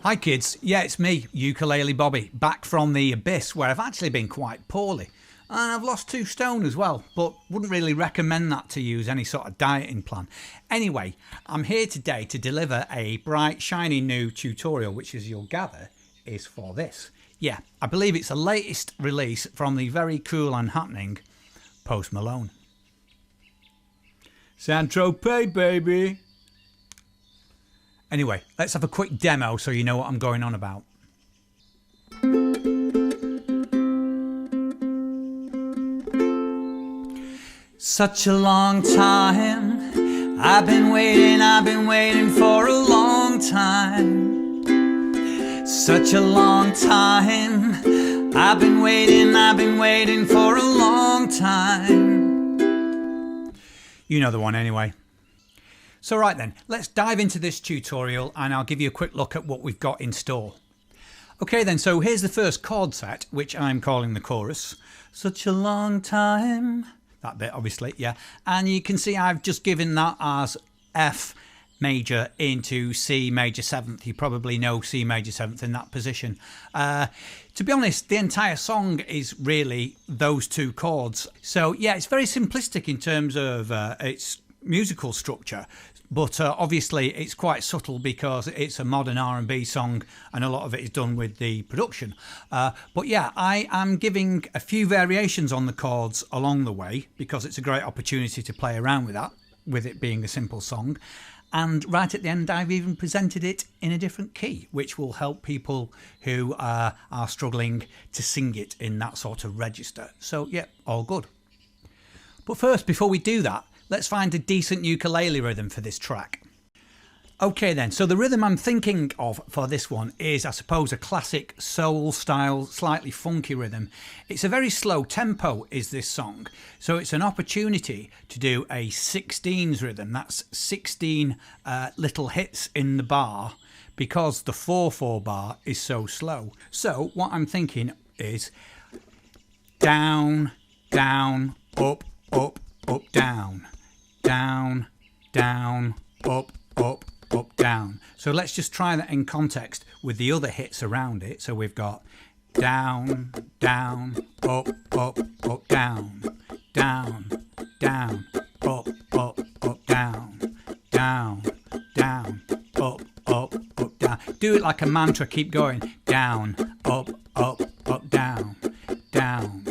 Hi kids, yeah it's me, Ukulele Bobby, back from the abyss where I've actually been quite poorly. And I've lost 2 stone as well, but wouldn't really recommend that to use any sort of dieting plan. Anyway, I'm here today to deliver a bright, shiny new tutorial, which as you'll gather, is for this. Yeah, I believe it's the latest release from the very cool and happening Post Malone. SAINT-TROPEZ, baby! Anyway, let's have a quick demo so you know what I'm going on about. Such a long time, I've been waiting for a long time. Such a long time, I've been waiting for a long time. You know the one anyway. So right then, let's dive into this tutorial and I'll give you a quick look at what we've got in store. Okay then, so here's the first chord set, which I'm calling the chorus. Such a long time, that bit obviously, yeah. And you can see I've just given that as F major into C major 7th. You probably know C major 7th in that position. To be honest, the entire song is really those 2 chords. So yeah, it's very simplistic in terms of its musical structure. But obviously it's quite subtle because it's a modern R&B song and a lot of it is done with the production. But yeah, I am giving a few variations on the chords along the way because it's a great opportunity to play around with that, with it being a simple song. And right at the end, I've even presented it in a different key, which will help people who are struggling to sing it in that sort of register. So yeah, all good. But first, before we do that, let's find a decent ukulele rhythm for this track. Okay then, so the rhythm I'm thinking of for this one is, I suppose, a classic soul style, slightly funky rhythm. It's a very slow tempo is this song, so it's an opportunity to do a 16s rhythm. That's 16 little hits in the bar because the 4/4 bar is so slow. So what I'm thinking is down, down, up, up, up, down. Down, down, up, up, up, down. So let's just try that in context with the other hits around it. So we've got down, down, up, up, up, down, down, down, up, up, up, down, down, down, up, up, up, down. Do it like a mantra, keep going. Down, up, up, up, down, down,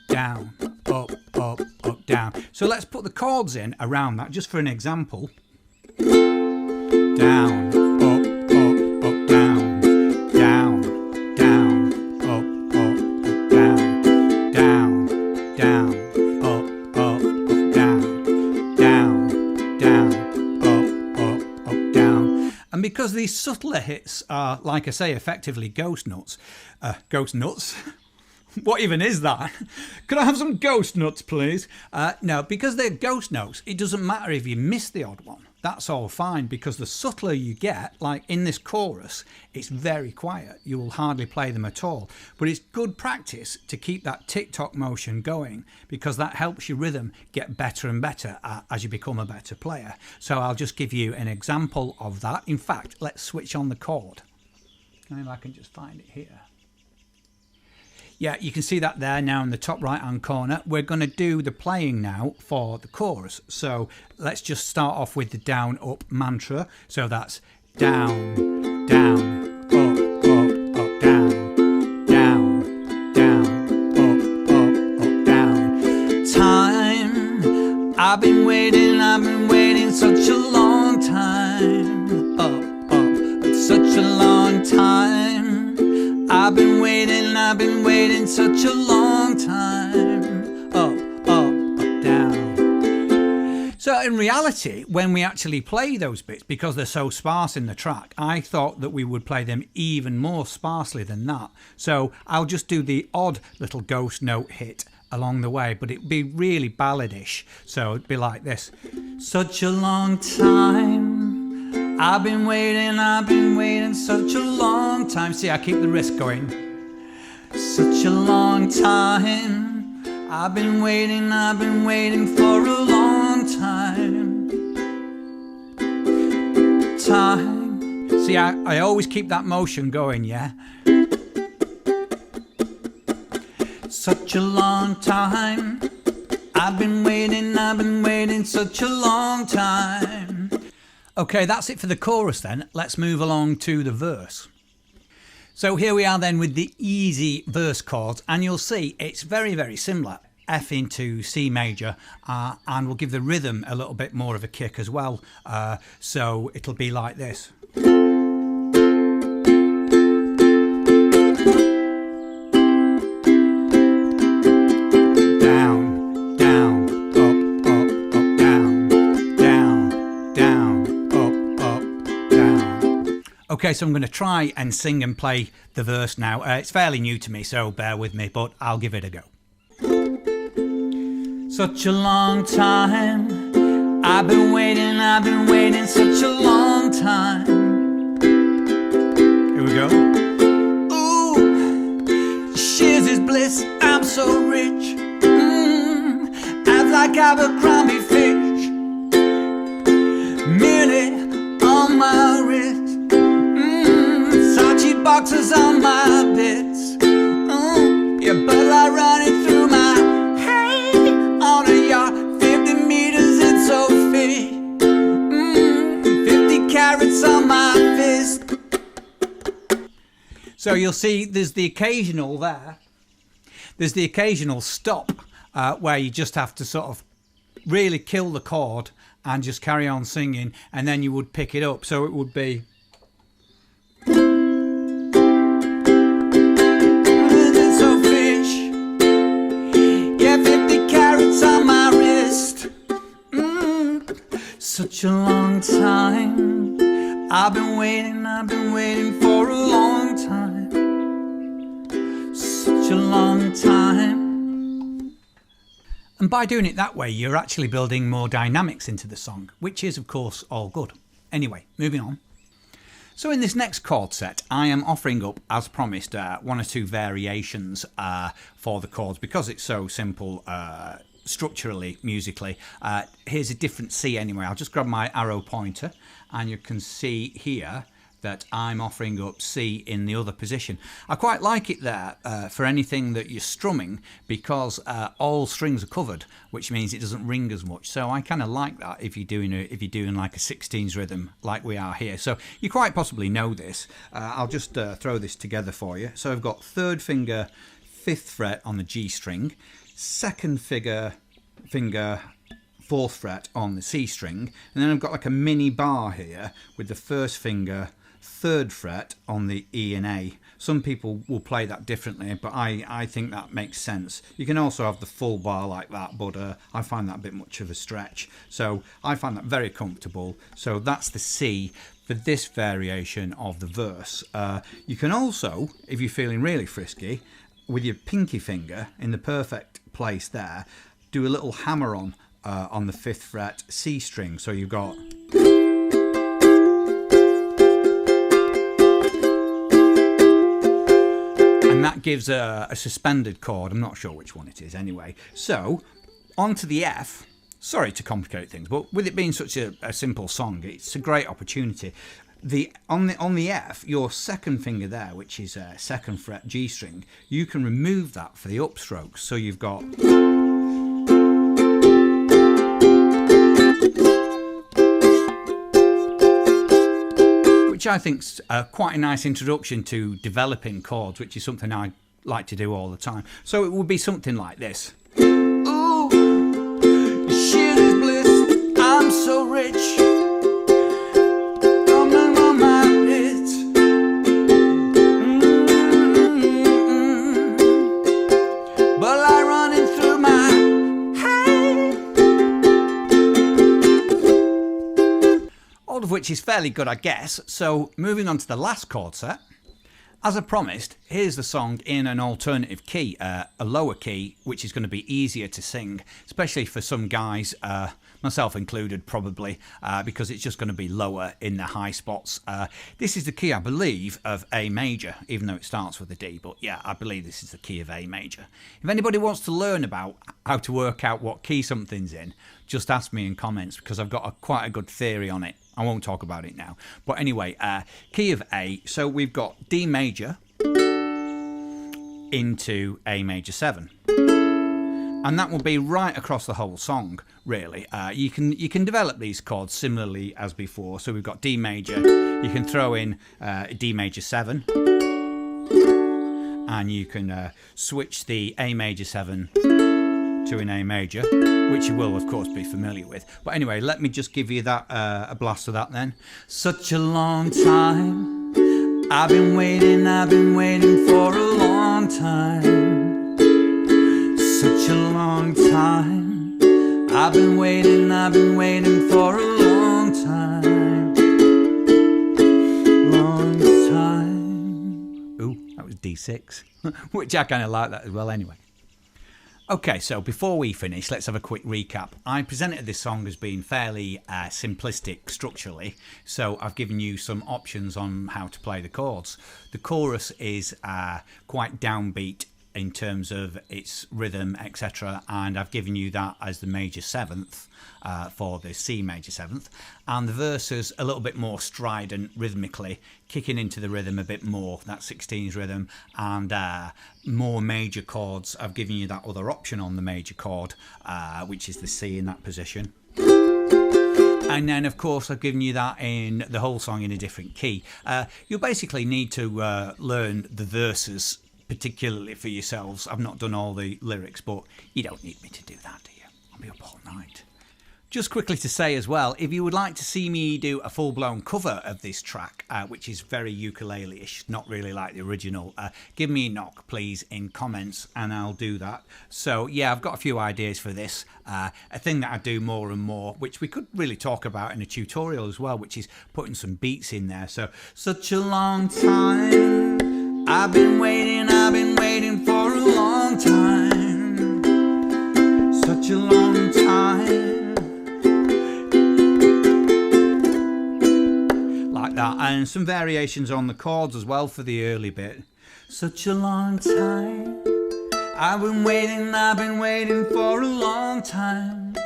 down, up, up, up, down. So let's put the chords in around that just for an example. Down, up, up, up, down, down, down, up, up, up, down, down, down, up, up, up, down, down, down, up, up, up, down. And because these subtler hits are, like I say, effectively ghost notes, what even is that? Could I have some ghost nuts, please? No, because they're ghost notes, it doesn't matter if you miss the odd one. That's all fine, because the subtler you get, like in this chorus, it's very quiet. You will hardly play them at all. But it's good practice to keep that tick-tock motion going, because that helps your rhythm get better and better as you become a better player. So I'll just give you an example of that. In fact, let's switch on the chord. Maybe I can just find it here. Yeah, you can see that there now in the top right hand corner. We're going to do the playing now for the chorus. So let's just start off with the down up mantra. So that's down, down, up, up, up, down, down, down, up, up, up, down. Time, I've been waiting such a long time. Up, up, such a long time. I've been waiting such a long time. Up, up, up, down. So in reality, when we actually play those bits, because they're so sparse in the track, I thought that we would play them even more sparsely than that. So I'll just do the odd little ghost note hit along the way, but it'd be really balladish. So it'd be like this. Such a long time. I've been waiting such a long time. See, I keep the wrist going. Such a long time. I've been waiting for a long time. Time, See, I always keep that motion going, yeah? Such a long time, I've been waiting such a long time. Okay, that's it for the chorus then. Let's move along to the verse. So here we are then with the easy verse chords, and you'll see it's very, very similar. F into C major, and we'll give the rhythm a little bit more of a kick as well. So it'll be like this. Down, down, up, up, up, down, down, down, up, up, down. Okay, so I'm going to try and sing and play the verse now. It's fairly new to me, so bear with me, but I'll give it a go. Such a long time, I've been waiting such a long time. Here we go. Ooh, she's his bliss, I'm so rich. Abs like Abercrombie fish, merely on my wrist. Sachi boxes on my bits. Yeah, but I run it through my on a yacht, 50 meters in Sophie. 50 carats on my fist. So you'll see there's the occasional there. There's the occasional stop where you just have to sort of really kill the chord and just carry on singing, and then you would pick it up. So it would be. On my wrist. Such a long time, I've been waiting for a long time. Such a long time. And by doing it that way, you're actually building more dynamics into the song, which is of course all good. Anyway, moving on. So in this next chord set, I am offering up, as promised, one or two variations for the chords because it's so simple structurally, musically. Here's a different C anyway. I'll just grab my arrow pointer and you can see here that I'm offering up C in the other position. I quite like it there for anything that you're strumming because all strings are covered, which means it doesn't ring as much. So I kind of like that if you're doing like a 16s rhythm like we are here. So you quite possibly know this. I'll just throw this together for you. So I've got third finger, 5th fret on the G string, second finger, 4th fret on the C string, and then I've got like a mini bar here with the first finger, 3rd fret on the E and A. Some people will play that differently, but I think that makes sense. You can also have the full bar like that, but I find that a bit much of a stretch. So I find that very comfortable. So that's the C for this variation of the verse. You can also, if you're feeling really frisky, with your pinky finger in the perfect place there, do a little hammer on the 5th fret C string. So you've got. And that gives a suspended chord. I'm not sure which one it is anyway. So onto the F. Sorry to complicate things, but with it being such a simple song, it's a great opportunity. On the F, your second finger there, which is 2nd fret G string, you can remove that for the upstrokes. So you've got. Which I think's quite a nice introduction to developing chords, which is something I like to do all the time. So it would be something like this. Ooh, shit is bliss, I'm so rich. Of which is fairly good, I guess. So moving on to the last chord set, as I promised, here's the song in an alternative key, a lower key, which is going to be easier to sing, especially for some guys, myself included probably, because it's just going to be lower in the high spots. This is the key, I believe, of A major, even though it starts with a D, but yeah, I believe this is the key of A major. If anybody wants to learn about how to work out what key something's in, just ask me in comments, because I've got quite a good theory on it. I won't talk about it now. But anyway, key of A. So we've got D major into A major 7. And that will be right across the whole song, really. You can develop these chords similarly as before. So we've got D major. You can throw in D major 7. And you can switch the A major 7 to an A major, which you will, of course, be familiar with. But anyway, let me just give you that a blast of that then. Such a long time. I've been waiting for a long time. Such a long time. I've been waiting for a long time. Long time. Ooh, that was D6, which I kind of like that as well anyway. Okay, so before we finish, let's have a quick recap. I presented this song as being fairly simplistic structurally, so I've given you some options on how to play the chords. The chorus is quite downbeat in terms of its rhythm, etc., and I've given you that as the major 7th for the C major 7th, and the verses a little bit more strident rhythmically, kicking into the rhythm a bit more, that 16s rhythm, and more major chords. I've given you that other option on the major chord, which is the C in that position. And then, of course, I've given you that in the whole song in a different key. You'll basically need to learn the verses particularly for yourselves. I've not done all the lyrics, but you don't need me to do that, do you? I'll be up all night. Just quickly to say as well, if you would like to see me do a full-blown cover of this track, which is very ukulele-ish, not really like the original, give me a knock, please, in comments, and I'll do that. So, yeah, I've got a few ideas for this. A thing that I do more and more, which we could really talk about in a tutorial as well, which is putting some beats in there. So, such a long time. I've been waiting for a long time. Such a long time. Like that, and some variations on the chords as well for the early bit. Such a long time. I've been waiting for a long time.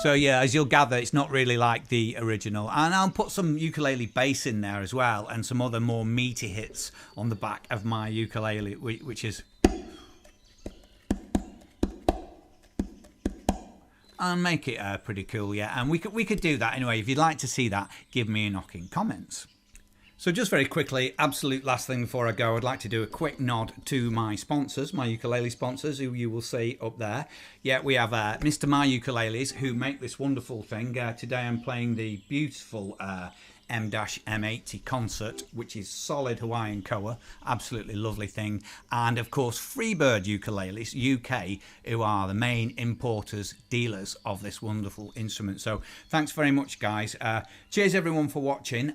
So yeah, as you'll gather, it's not really like the original. And I'll put some ukulele bass in there as well, and some other more meaty hits on the back of my ukulele, which is... And make it pretty cool, yeah. And we could do that anyway. If you'd like to see that, give me a knock in comments. So just very quickly, absolute last thing before I go, I'd like to do a quick nod to my sponsors, my ukulele sponsors, who you will see up there. Yeah, we have Mr. Mai Ukuleles, who make this wonderful thing. Today I'm playing the beautiful M-M80 Concert, which is solid Hawaiian koa, absolutely lovely thing. And of course, FreeBird Ukuleles UK, who are the main importers, dealers of this wonderful instrument. So thanks very much, guys. Cheers everyone for watching.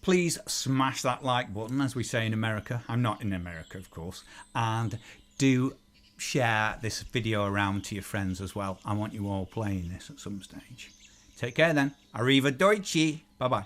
Please smash that like button, as we say in America. I'm not in America, of course. And do share this video around to your friends as well. I want you all playing this at some stage. Take care then. Arrivederci. Bye-bye.